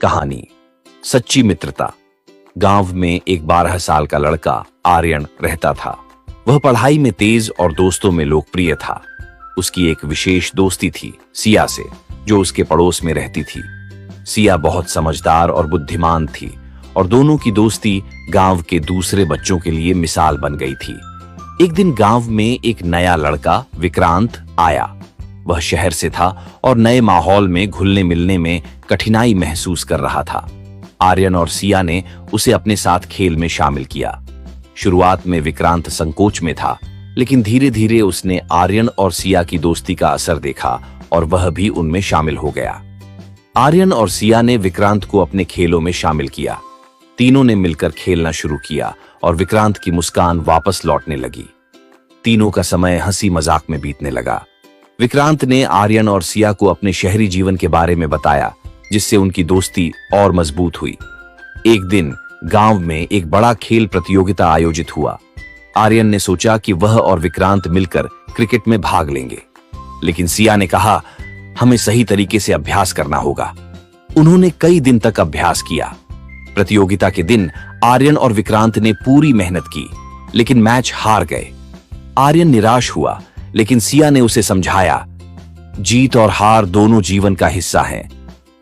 कहानी सच्ची मित्रता। गांव में एक 12 साल का लड़का आर्यन रहता था। वह पढ़ाई में तेज और दोस्तों में लोकप्रिय था। उसकी एक विशेष दोस्ती थी सिया से, जो उसके पड़ोस में रहती थी। सिया बहुत समझदार और बुद्धिमान थी और दोनों की दोस्ती गांव के दूसरे बच्चों के लिए मिसाल बन गई थी। एक दिन गांव में एक नया लड़का विक्रांत आया। वह शहर से था और नए माहौल में घुलने मिलने में कठिनाई महसूस कर रहा था। आर्यन और सिया ने उसे अपने साथ खेल में शामिल किया। शुरुआत में विक्रांत संकोच में था, लेकिन धीरे धीरे उसने आर्यन और सिया की दोस्ती का असर देखा और वह भी उनमें शामिल हो गया। आर्यन और सिया ने विक्रांत को अपने खेलों में शामिल किया। तीनों ने मिलकर खेलना शुरू किया और विक्रांत की मुस्कान वापस लौटने लगी। तीनों का समय हंसी मजाक में बीतने लगा। विक्रांत ने आर्यन और सिया को अपने शहरी जीवन के बारे में बताया, जिससे उनकी दोस्ती और मजबूत हुई। एक दिन गांव में एक बड़ा खेल प्रतियोगिता आयोजित हुआ। आर्यन ने सोचा कि वह और विक्रांत मिलकर क्रिकेट में भाग लेंगे, लेकिन सिया ने कहा, हमें सही तरीके से अभ्यास करना होगा। उन्होंने कई दिन तक अभ्यास किया। प्रतियोगिता के दिन आर्यन और विक्रांत ने पूरी मेहनत की, लेकिन मैच हार गए। आर्यन निराश हुआ, लेकिन सिया ने उसे समझाया, जीत और हार दोनों जीवन का हिस्सा हैं।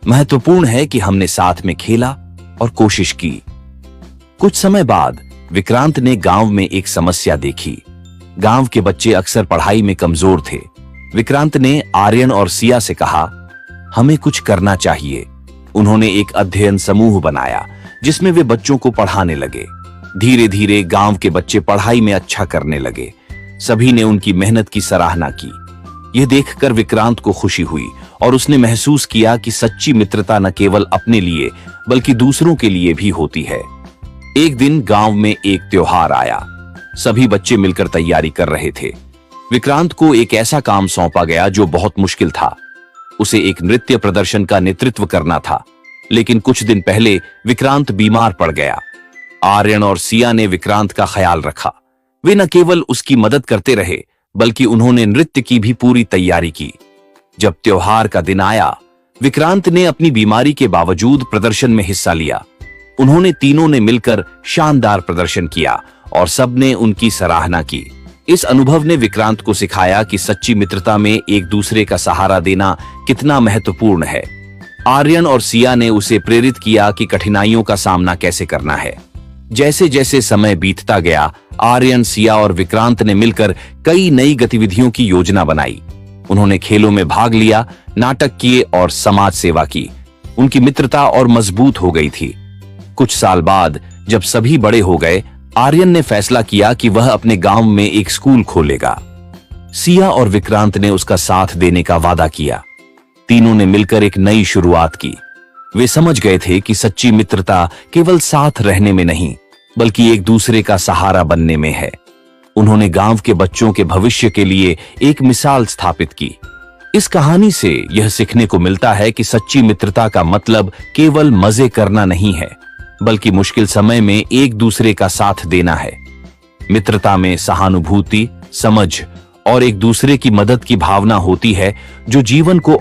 महत्वपूर्ण है कि हमने साथ में खेला और कोशिश की। कुछ समय बाद विक्रांत ने गांव में एक समस्या देखी। गांव के बच्चे अक्सर पढ़ाई में कमजोर थे। विक्रांत ने आर्यन और सिया से कहा, हमें कुछ करना चाहिए। उन्होंने एक अध्ययन समूह बनाया, जिसमें वे बच्चों को पढ़ाने लगे। धीरे धीरे गांव के बच्चे पढ़ाई में अच्छा करने लगे। सभी ने उनकी मेहनत की सराहना की। यह देखकर विक्रांत को खुशी हुई और उसने महसूस किया कि सच्ची मित्रता न केवल अपने लिए बल्कि दूसरों के लिए भी होती है। एक दिन गांव में एक त्योहार आया। सभी बच्चे मिलकर तैयारी कर रहे थे। विक्रांत को एक ऐसा काम सौंपा गया जो बहुत मुश्किल था। उसे एक नृत्य प्रदर्शन का नेतृत्व करना था, लेकिन कुछ दिन पहले विक्रांत बीमार पड़ गया। आर्यन और सिया ने विक्रांत का ख्याल रखा। वे न केवल उसकी मदद करते रहे, बल्कि उन्होंने नृत्य की भी पूरी तैयारी की। जब त्योहार का दिन आया, विक्रांत ने अपनी बीमारी के बावजूद प्रदर्शन में हिस्सा लिया। उन्होंने तीनों ने मिलकर शानदार प्रदर्शन किया और सबने उनकी सराहना की। इस अनुभव ने विक्रांत को सिखाया कि सच्ची मित्रता में एक दूसरे का सहारा देना कितना महत्वपूर्ण है। आर्यन और सिया ने उसे प्रेरित किया कि कठिनाइयों का सामना कैसे करना है। जैसे जैसे समय बीतता गया, आर्यन, सिया और विक्रांत ने मिलकर कई नई गतिविधियों की योजना बनाई। उन्होंने खेलों में भाग लिया, नाटक किए और समाज सेवा की। उनकी मित्रता और मजबूत हो गई थी। कुछ साल बाद जब सभी बड़े हो गए, आर्यन ने फैसला किया कि वह अपने गांव में एक स्कूल खोलेगा। सिया और विक्रांत ने उसका साथ देने का वादा किया। तीनों ने मिलकर एक नई शुरुआत की। वे समझ गए थे कि सच्ची मित्रता केवल साथ रहने में नहीं, बल्कि एक दूसरे का सहारा बनने में है। उन्होंने गांव के बच्चों के भविष्य के लिए एक मिसाल स्थापित की। इस कहानी से यह सीखने को मिलता है कि सच्ची मित्रता का मतलब केवल मजे करना नहीं है, बल्कि मुश्किल समय में एक दूसरे का साथ देना है। मित्रता में सहानुभूति, समझ और एक दूसरे की मदद की भावना होती है, जो जीवन को